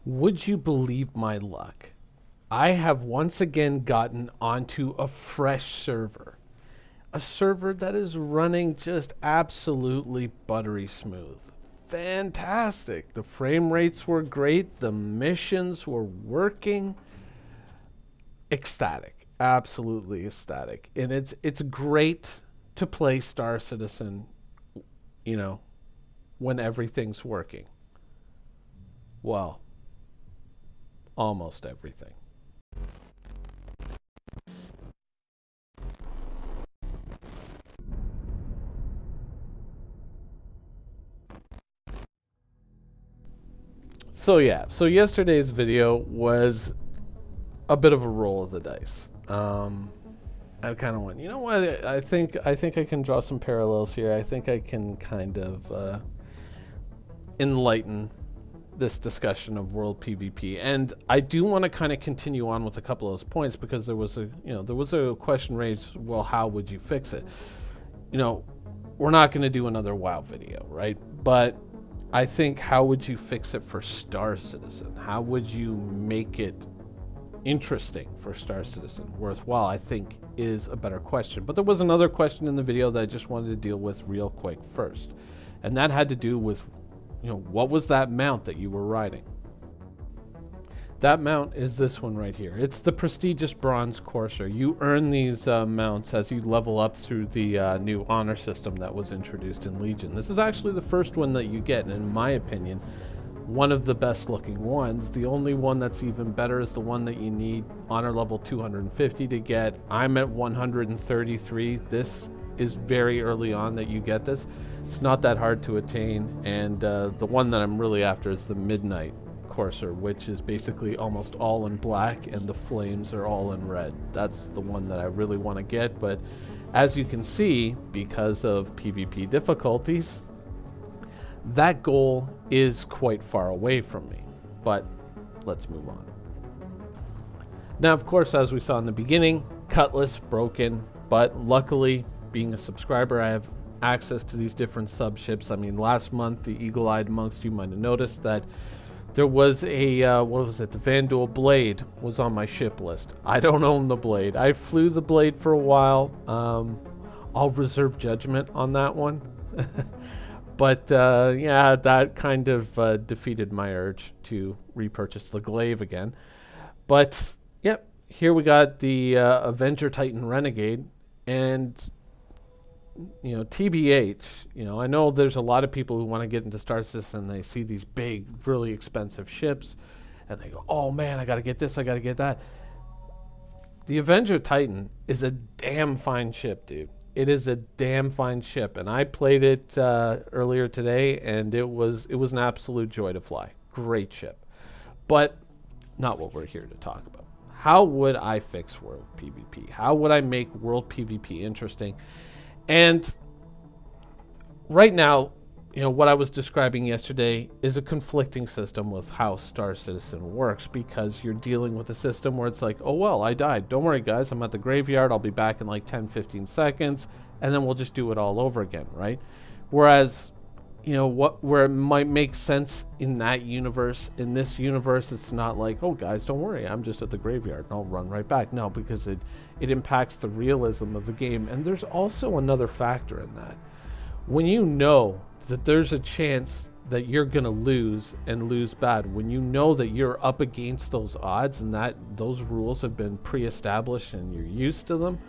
Would you believe my luck? I have once again gotten onto a fresh server. A server that is running just absolutely buttery smooth. Fantastic. The frame rates were great. The missions were working. Ecstatic. Absolutely ecstatic. And it's great to play Star Citizen, you know, when everything's working. Well, almost everything. So yesterday's video was a bit of a roll of the dice. I kind of went, you know what? I think I can draw some parallels here. I think I can kind of enlighten this discussion of world PvP, and I do want to kind of continue on with a couple of those points because there was a question raised. Well, how would you fix it? You know, we're not going to do another WoW video, right? But I think, how would you fix it for Star Citizen? How would you make it interesting for Star Citizen? Worthwhile, I think, is a better question. But there was another question in the video that I just wanted to deal with real quick first. And that had to do with, what was that mount that you were riding? That mount is this one right here. It's the prestigious Bronze Courser. You earn these mounts as you level up through the new honor system that was introduced in Legion. This is actually the first one that you get, and in my opinion, one of the best looking ones. The only one that's even better is the one that you need honor level 250 to get. I'm at 133. This is very early on that you get this. It's not that hard to attain, and the one that I'm really after is the Midnight Courser, which is basically almost all in black and the flames are all in red. That's the one that I really want to get, but as you can see, because of PvP difficulties, that goal is quite far away from me. But let's move on. Now, of course, as we saw in the beginning, Cutlass broken, but luckily, being a subscriber, I have access to these different subships. I mean, last month, the eagle-eyed amongst you might have noticed that there was a, the Vandal Blade was on my ship list. I don't own the Blade. I flew the Blade for a while. I'll reserve judgment on that one. But yeah, that kind of defeated my urge to repurchase the Glaive again. But yep, here we got the Avenger Titan Renegade, and TBH, I know there's a lot of people who want to get into Star Citizen and they see these big, really expensive ships and they go, oh man, I got to get this, I got to get that. The Avenger Titan is a damn fine ship, dude. It is a damn fine ship, and I played it earlier today, and it was an absolute joy to fly. Great ship. But not what we're here to talk about. How would I fix world PvP? How would I make world PvP interesting? And right now, what I was describing yesterday is a conflicting system with how Star Citizen works, because you're dealing with a system where it's like, oh, well, I died. Don't worry, guys. I'm at the graveyard. I'll be back in like 10, 15 seconds, and then we'll just do it all over again, right? Whereas, where it might make sense in that universe, in this universe, it's not like, oh, guys, don't worry. I'm just at the graveyard, and I'll run right back. No, because it impacts the realism of the game. And there's also another factor in that. When you know that there's a chance that you're going to lose and lose bad, when you know that you're up against those odds and that those rules have been pre-established and you're used to them,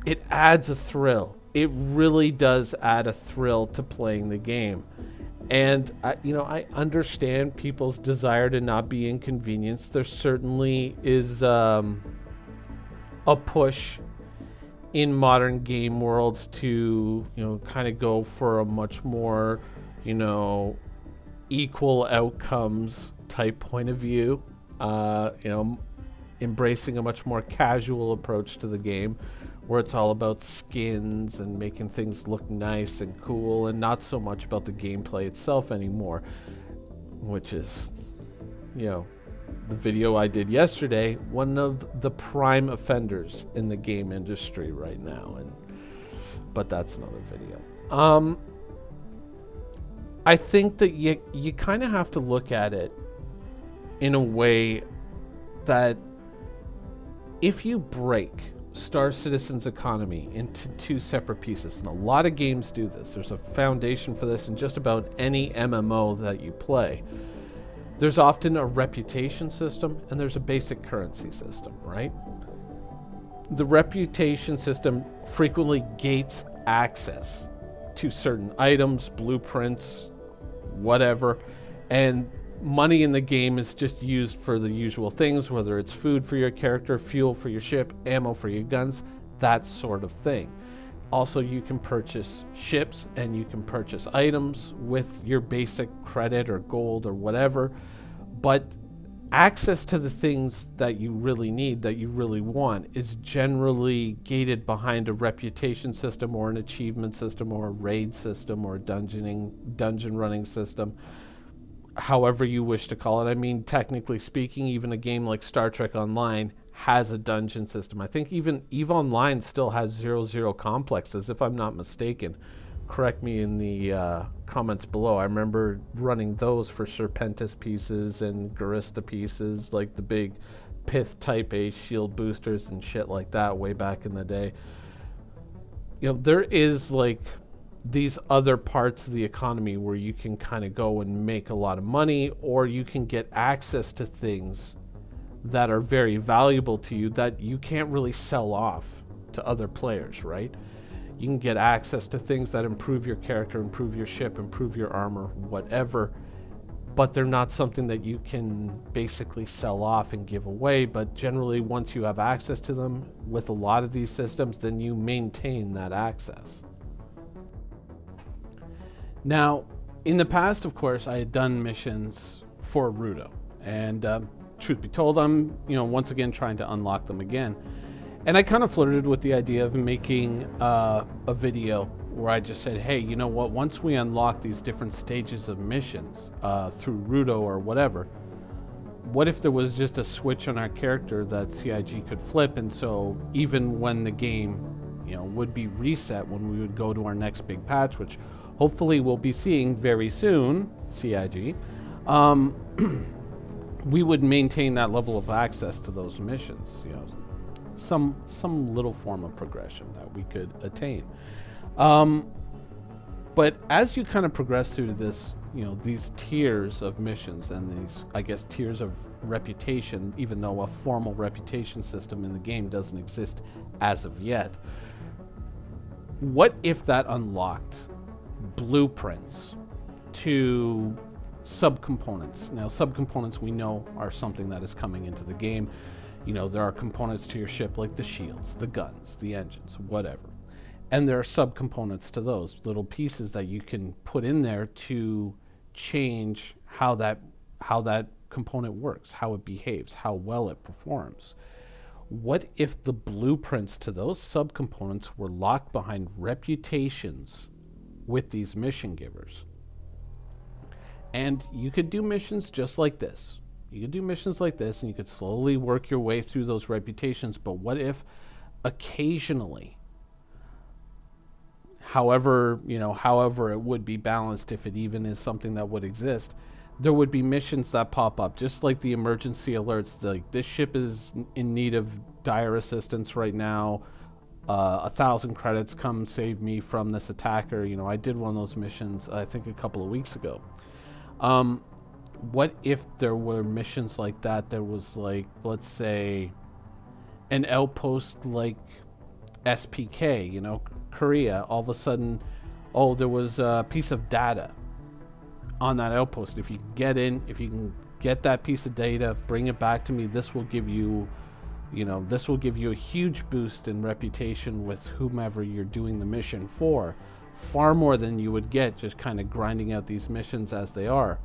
it adds a thrill. It really does add a thrill to playing the game. And I understand people's desire to not be inconvenienced. There certainly is a push in modern game worlds to kind of go for a much more equal outcomes type point of view, embracing a much more casual approach to the game, where it's all about skins and making things look nice and cool, and not so much about the gameplay itself anymore, which is the video I did yesterday, one of the prime offenders in the game industry right now. But that's another video. I think that you kind of have to look at it in a way that if you break Star Citizen's economy into two separate pieces, and a lot of games do this, there's a foundation for this in just about any MMO that you play. There's often a reputation system and there's a basic currency system, right? The reputation system frequently gates access to certain items, blueprints, whatever, and money in the game is just used for the usual things, whether it's food for your character, fuel for your ship, ammo for your guns, that sort of thing. Also, you can purchase ships and you can purchase items with your basic credit or gold or whatever, but access to the things that you really need, that you really want, is generally gated behind a reputation system or an achievement system or a raid system or a dungeon running system, however you wish to call it. I mean, technically speaking, even a game like Star Trek Online has a dungeon system. I think even EVE Online still has 00 complexes, if I'm not mistaken. Correct me in the comments below. I remember running those for Serpentis pieces and Garista pieces, like the big Pith Type A shield boosters and shit like that way back in the day. You know, there is like these other parts of the economy where you can kind of go and make a lot of money, or you can get access to things that are very valuable to you that you can't really sell off to other players, right? You can get access to things that improve your character, improve your ship, improve your armor, whatever, but they're not something that you can basically sell off and give away. But generally, once you have access to them with a lot of these systems, then you maintain that access. Now, in the past, of course, I had done missions for Rudo, and truth be told, I'm, once again trying to unlock them again. And I kind of flirted with the idea of making a video where I just said, hey, you know what, once we unlock these different stages of missions through Rudo or whatever, what if there was just a switch on our character that CIG could flip, and so even when the game, would be reset when we would go to our next big patch, which hopefully we'll be seeing very soon, CIG, we would maintain that level of access to those missions, some little form of progression that we could attain. But as you kind of progress through this, these tiers of missions and these, I guess, tiers of reputation, even though a formal reputation system in the game doesn't exist as of yet, what if that unlocked blueprints to subcomponents? Now, subcomponents we know are something that is coming into the game. There are components to your ship like the shields, the guns, the engines, whatever. And there are subcomponents to those, little pieces that you can put in there to change how that component works, how it behaves, how well it performs. What if the blueprints to those subcomponents were locked behind reputations with these mission givers? And you could do missions just like this. You could do missions like this and you could slowly work your way through those reputations, but what if occasionally, however it would be balanced, if it even is something that would exist, there would be missions that pop up, just like the emergency alerts, like this ship is in need of dire assistance right now, 1,000 credits, come save me from this attacker. I did one of those missions, I think a couple of weeks ago. What if there were missions like that? There was, like, let's say an outpost like SPK, Korea, all of a sudden, there was a piece of data on that outpost. If you can get in, if you can get that piece of data, bring it back to me, this will give you, a huge boost in reputation with whomever you're doing the mission for, far more than you would get just kind of grinding out these missions as they are.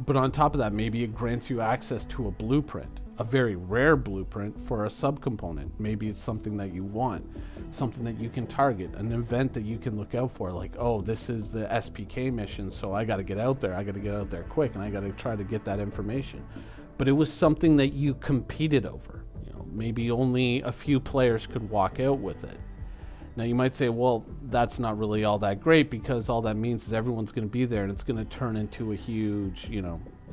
But on top of that, maybe it grants you access to a blueprint, a very rare blueprint for a subcomponent. Maybe it's something that you want, something that you can target, an event that you can look out for, like, oh, this is the SPK mission, so I got to get out there. I got to get out there quick, and I got to try to get that information. But it was something that you competed over. Maybe only a few players could walk out with it. Now, you might say, well, that's not really all that great, because all that means is everyone's going to be there, and it's going to turn into a huge,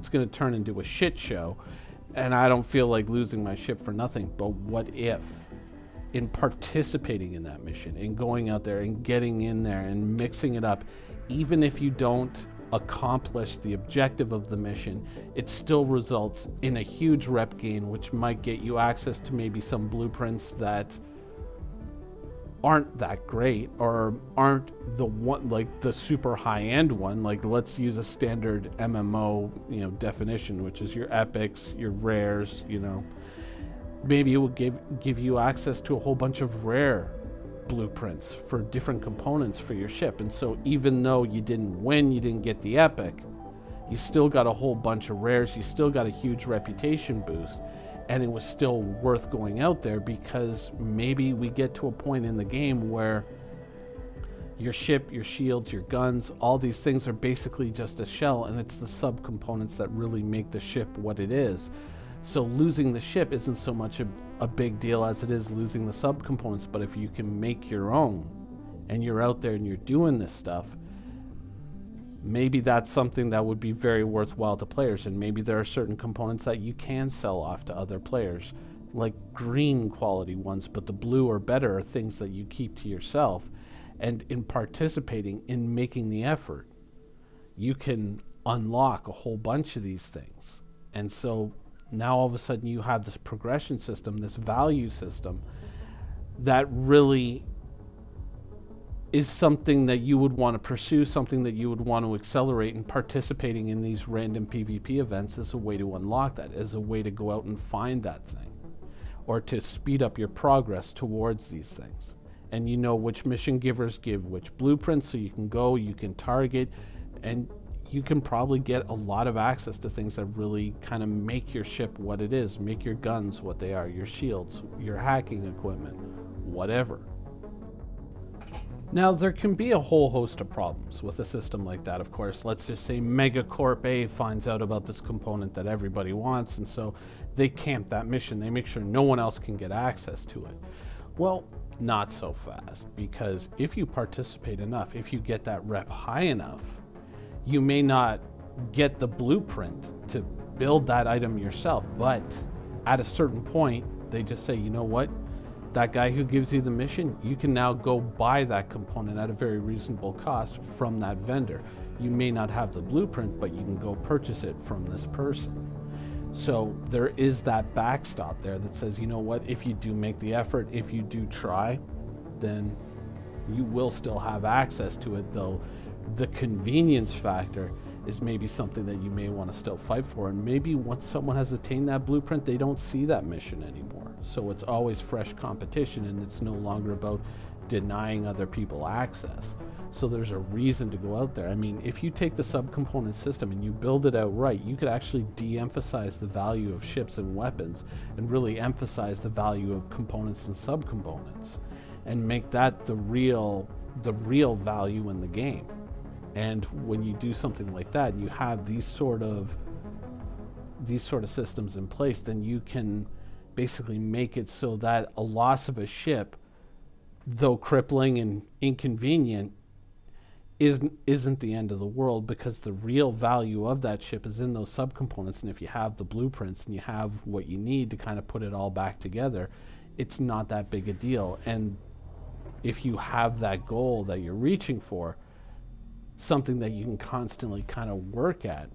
it's going to turn into a shit show, and I don't feel like losing my ship for nothing. But what if, in participating in that mission, in going out there and getting in there and mixing it up, even if you don't accomplish the objective of the mission, it still results in a huge rep gain, which might get you access to maybe some blueprints that aren't that great, or aren't the one, like the super high-end one. Like, let's use a standard MMO, definition, which is your epics, your rares. Maybe it will give you access to a whole bunch of rare blueprints for different components for your ship. And so even though you didn't win, you didn't get the epic, you still got a whole bunch of rares, you still got a huge reputation boost. And it was still worth going out there, because maybe we get to a point in the game where your ship, your shields, your guns, all these things are basically just a shell, and it's the subcomponents that really make the ship what it is. So losing the ship isn't so much a big deal as it is losing the subcomponents. But if you can make your own, and you're out there and you're doing this stuff, maybe that's something that would be very worthwhile to players. And maybe there are certain components that you can sell off to other players, like green quality ones, but the blue or better are things that you keep to yourself. And in participating in making the effort, you can unlock a whole bunch of these things. And so now all of a sudden you have this progression system, this value system, that really is something that you would want to pursue, something that you would want to accelerate. And participating in these random PvP events is a way to unlock that, is a way to go out and find that thing, or to speed up your progress towards these things. And you know which mission givers give which blueprints, so you can go, you can target, and you can probably get a lot of access to things that really kind of make your ship what it is, make your guns what they are, your shields, your hacking equipment, whatever. Now, there can be a whole host of problems with a system like that, of course. Let's just say Megacorp A finds out about this component that everybody wants, and so they camp that mission. They make sure no one else can get access to it. Well, not so fast, because if you participate enough, if you get that rep high enough, you may not get the blueprint to build that item yourself, but at a certain point, they just say, you know what? That guy who gives you the mission, you can now go buy that component at a very reasonable cost from that vendor. You may not have the blueprint, but you can go purchase it from this person. So there is that backstop there that says, you know what? If you do make the effort, if you do try, then you will still have access to it, though the convenience factor is maybe something that you may want to still fight for. And maybe once someone has attained that blueprint, they don't see that mission anymore. So it's always fresh competition, and it's no longer about denying other people access. So there's a reason to go out there. I mean, if you take the subcomponent system and you build it out right, you could actually de-emphasize the value of ships and weapons and really emphasize the value of components and subcomponents, and make that the real value in the game. And when you do something like that, you have these sort of systems in place, then you can basically make it so that a loss of a ship, though crippling and inconvenient, isn't the end of the world, because the real value of that ship is in those subcomponents. And if you have the blueprints and you have what you need to kind of put it all back together, it's not that big a deal. And if you have that goal that you're reaching for, something that you can constantly kind of work at,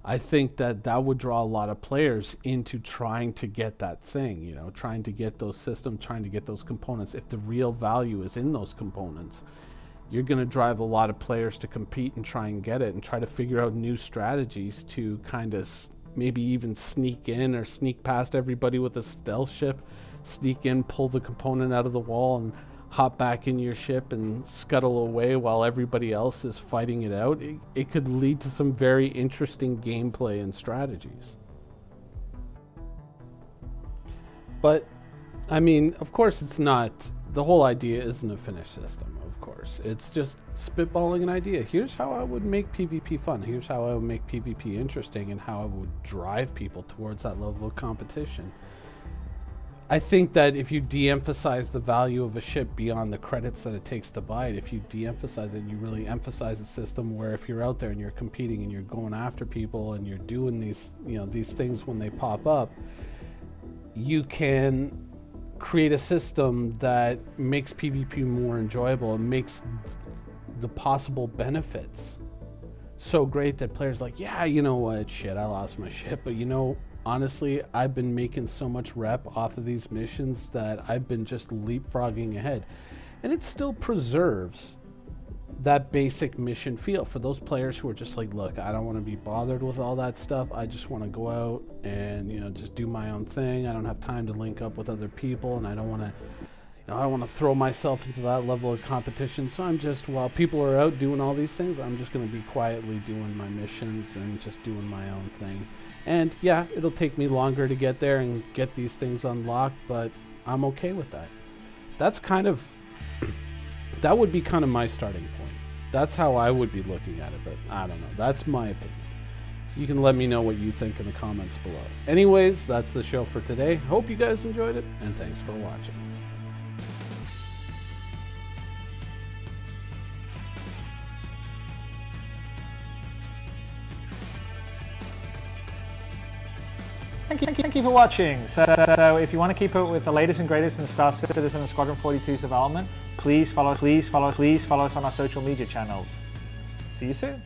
I think that would draw a lot of players into trying to get that thing, trying to get those systems, trying to get those components. If the real value is in those components, you're going to drive a lot of players to compete and try and get it, and try to figure out new strategies to kind of maybe even sneak in or sneak past everybody with a stealth ship, sneak in, pull the component out of the wall, and hop back in your ship and scuttle away while everybody else is fighting it out. It could lead to some very interesting gameplay and strategies. But, I mean, of course it's not, the whole idea isn't a finished system, of course. It's just spitballing an idea. Here's how I would make PvP fun. Here's how I would make PvP interesting, and how I would drive people towards that level of competition. I think that if you de-emphasize the value of a ship beyond the credits that it takes to buy it, if you de-emphasize it and you really emphasize a system where if you're out there and you're competing and you're going after people and you're doing these, these things when they pop up, you can create a system that makes PvP more enjoyable and makes the possible benefits so great that players are like, yeah, you know what, shit, I lost my ship, but honestly, I've been making so much rep off of these missions that I've been just leapfrogging ahead. And it still preserves that basic mission feel for those players who are just like, look, I don't want to be bothered with all that stuff. I just want to go out and, just do my own thing. I don't have time to link up with other people, and I don't want to I don't want to throw myself into that level of competition. So I'm just, while people are out doing all these things, I'm just going to be quietly doing my missions and just doing my own thing. And yeah, it'll take me longer to get there and get these things unlocked, but I'm okay with that. That's kind of, that would be kind of my starting point. That's how I would be looking at it, but I don't know. That's my opinion. You can let me know what you think in the comments below. Anyways, that's the show for today. Hope you guys enjoyed it, and thanks for watching. Thank you for watching. So if you want to keep up with the latest and greatest in Star Citizen and Squadron 42's development, please follow us on our social media channels. See you soon.